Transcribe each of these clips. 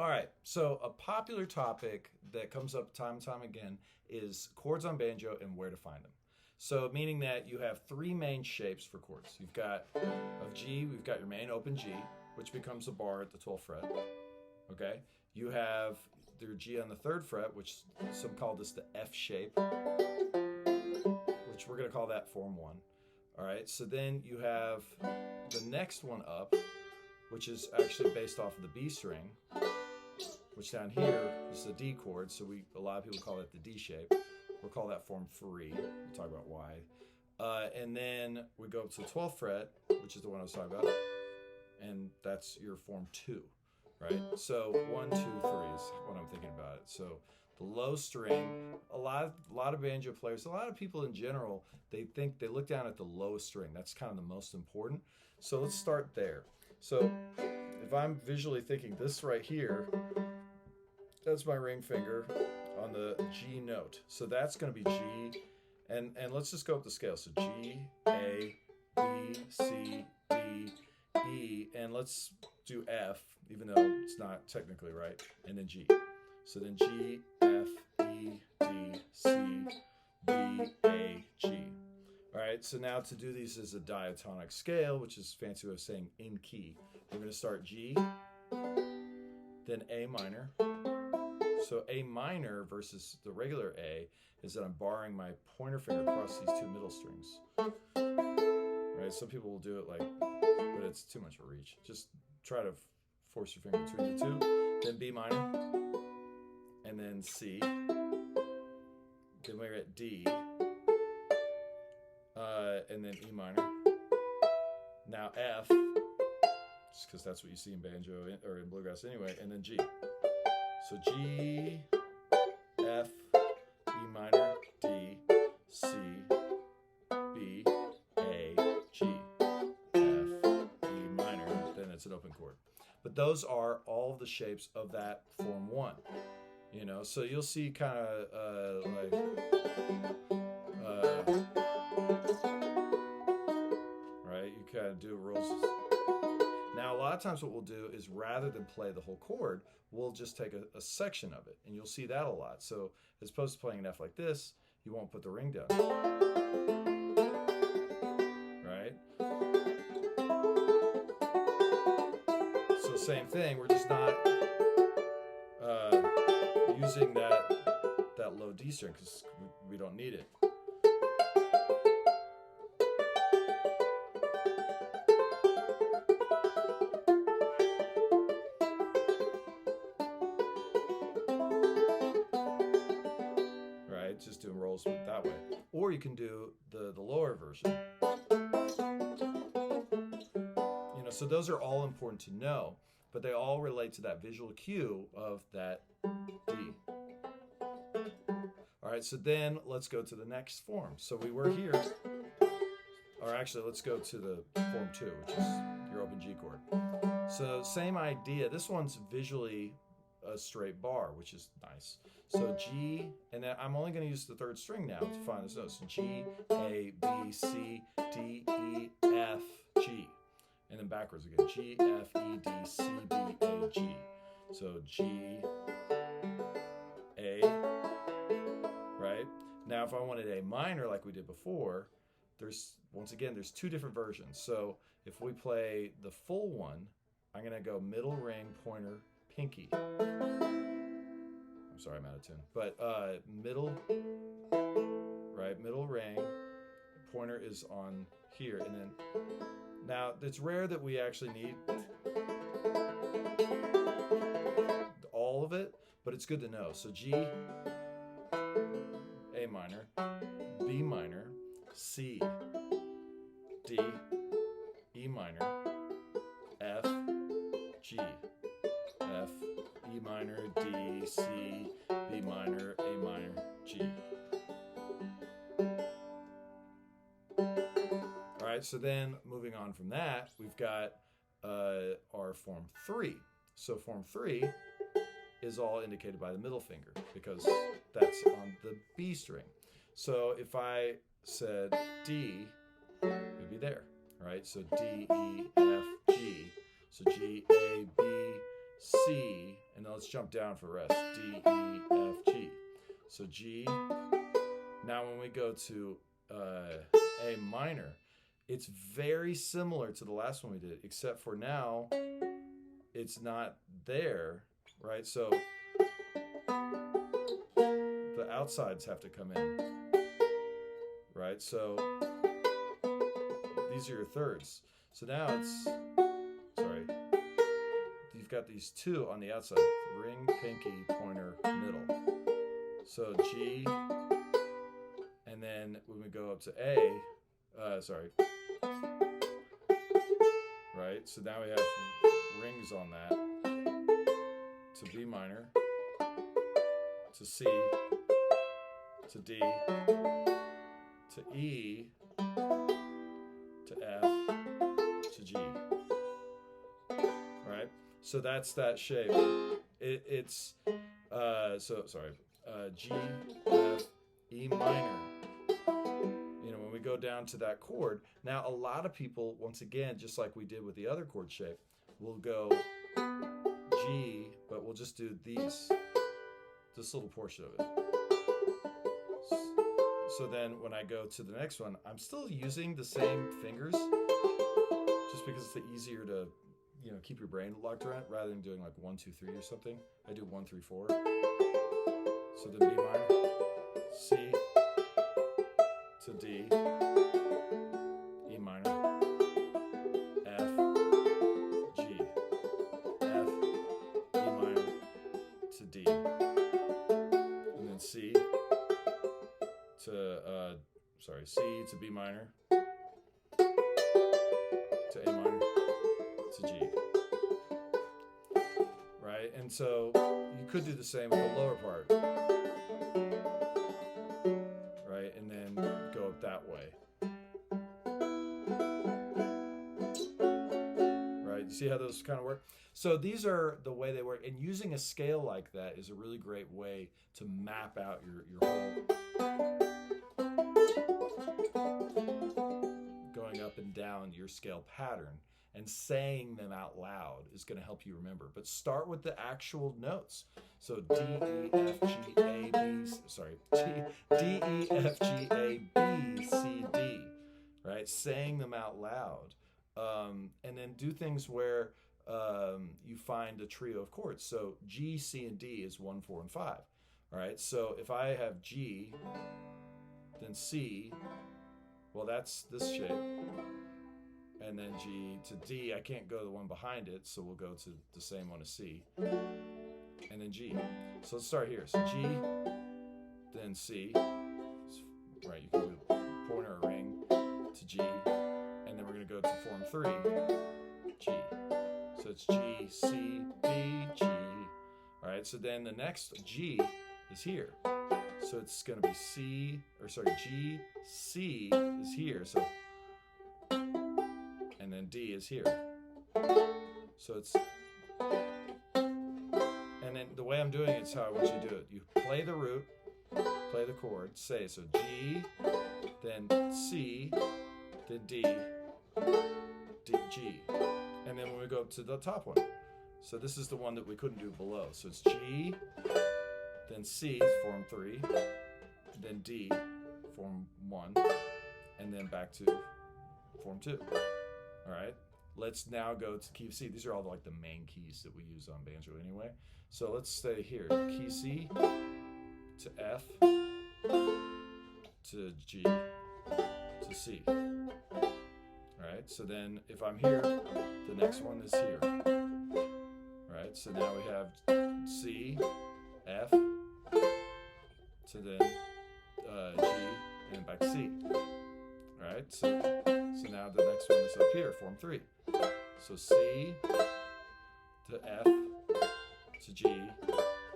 All right, so a popular topic that comes up time and time again is chords on banjo and where to find them. So, meaning that you have three main shapes for chords. You've got of G, we've got your main open G, which becomes a bar at the 12th fret. Okay, you have your G on the 3rd fret, which some call this the F shape, which we're going to call that form 1. All right, so then you have the next one up, which is actually based off of the B string, which down here is the D chord, so a lot of people call it the D shape. We'll call that form 3. We'll talk about why. And then we go up to the 12th fret, which is the one I was talking about, and that's your form 2, right? So 1, 2, 3 is what I'm thinking about it. So the low string, a lot of banjo players, a lot of people in general, they look down at the lowest string. That's kind of the most important. So let's start there. So if I'm visually thinking this right here, that's my ring finger on the G note. So that's going to be G, and let's just go up the scale. So G, A, B, C, D, E, and let's do F, even though it's not technically right, and then G. So then G, F, E, D, C, B, A, G. All right, so now to do these as a diatonic scale, which is a fancy way of saying in key, we're going to start G, then A minor. So A minor versus the regular A is that I'm barring my pointer finger across these two middle strings. Right? Some people will do it like, but it's too much of a reach. Just try to force your finger between the two. Then B minor, and then C. Then we're at D, and then E minor. Now F, just because that's what you see in banjo or in bluegrass anyway, and then G. So G, F, E minor, D, C, B, A, G, F, E minor, then it's an open chord. But those are all of the shapes of that form 1. You know, so you'll see kind of right, you kind of do rolls. Now, a lot of times what we'll do is rather than play the whole chord, we'll just take a section of it, and you'll see that a lot. So as opposed to playing an F like this, you won't put the ring down. Right? So same thing, we're just not using that low D string because we don't need it. Just doing rolls that way, or you can do the lower version. You know, so those are all important to know, but they all relate to that visual cue of that D. All right, so then let's go to the next form. So we were here, or actually let's go to the form 2, which is your open G chord. So same idea. This one's visually a straight bar, which is nice. So G, and then I'm only going to use the 3rd string now to find this note. So G, A, B, C, D, E, F, G. And then backwards again. G, F, E, D, C, B, A, G. So G, A, right? Now if I wanted A minor like we did before, once again, there's 2 different versions. So if we play the full one, I'm going to go middle ring, pointer, pinky. I'm sorry, I'm out of tune. But middle ring, pointer is on here, and then now it's rare that we actually need all of it, but it's good to know. So G, A minor, B minor, C, D, E minor, F, G. F, E minor, D, C, B minor, A minor, G. All right, so then moving on from that, we've got our form 3. So form 3 is all indicated by the middle finger because that's on the B string. So if I said D, it would be there, right? So D, E, F, G. So G, A, B, C, and then let's jump down for the rest. D, E, F, G. So G. Now when we go to A minor, it's very similar to the last one we did, except for now it's not there, right? So the outsides have to come in, right? So these are your thirds. So now it's, sorry, you've got these two on the outside, ring, pinky, pointer, middle. So G, and then when we go up to A, right? So now we have rings on that, to B minor, to C, to D, to E, to F, to G, right? So that's that shape. It's G, F, E minor. You know, when we go down to that chord, now a lot of people, once again, just like we did with the other chord shape, will go G, but we'll just do this little portion of it. So then when I go to the next one, I'm still using the same fingers just because it's easier to, you know, keep your brain locked around rather than doing like 1, 2, 3 or something. I do 1, 3, 4. So then B minor, C to D, E minor, F, G, F, E minor to D, and then C to B minor, to A minor, to G. Right? And so you could do the same with the lower part. Right? And then go up that way. Right? You see how those kind of work? So these are the way they work. And using a scale like that is a really great way to map out your whole going up and down your scale pattern, and saying them out loud is going to help you remember. But start with the actual notes. So D, E, F, G, A, B, D, E, F, G, A, B, C, D, right? Saying them out loud. And then do things where you find a trio of chords. So G, C, and D is 1, 4, and 5. All right, so if I have G, then C, well, that's this shape. And then G to D, I can't go to the one behind it, so we'll go to the same one as C. And then G. So let's start here. So G, then C. Right, you can do pointer or ring to G. And then we're going to go to form 3, G. So it's G, C, D, G. All right, so then the next G is here. So it's going to be G, C is here. So, and then D is here. So it's, and then the way I'm doing it is how I want you to do it. You play the root, play the chord, say, so G, then C, then D, G. And then when we go up to the top one, so this is the one that we couldn't do below. So it's G, then C, form 3, then D, form 1, and then back to form 2. All right, let's now go to key C. These are all like the main keys that we use on banjo anyway. So let's stay here. Key C to F to G to C. All right, so then if I'm here, the next one is here. All right, so now we have C, F, to then G, and back to C. All right, so now the next one is up here, form 3. So C to F to G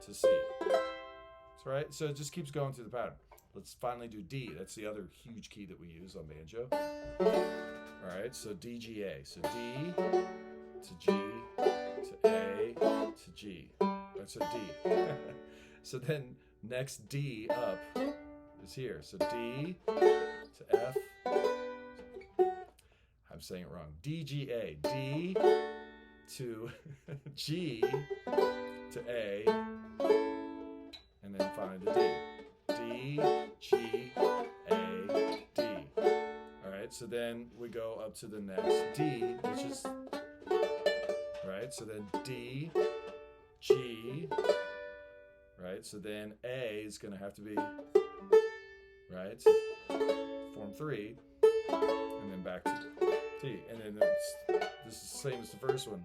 to C. That's right. So it just keeps going through the pattern. Let's finally do D. That's the other huge key that we use on banjo. All right, so D, G, A. So D to G to A to G. That's a D. So then next D up is here. So D to F. I'm saying it wrong. D, G, A. D to G to A, and then finally to D. D, G, A, D. All right, so then we go up to the next D, which is, right, so then D, G, right, so then A is going to have to be, right, so form 3, and then back to T, and then this is the same as the first one,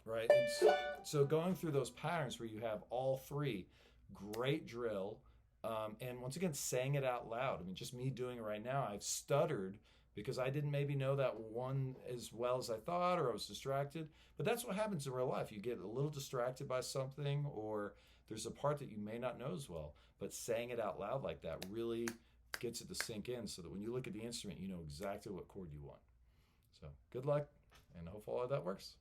right? And so going through those patterns where you have all 3, great drill, and once again, saying it out loud. I mean, just me doing it right now, I've stuttered because I didn't maybe know that one as well as I thought, or I was distracted. But that's what happens in real life. You get a little distracted by something, or there's a part that you may not know as well. But saying it out loud like that really gets it to sink in, so that when you look at the instrument, you know exactly what chord you want. So good luck, and hopefully all of that works.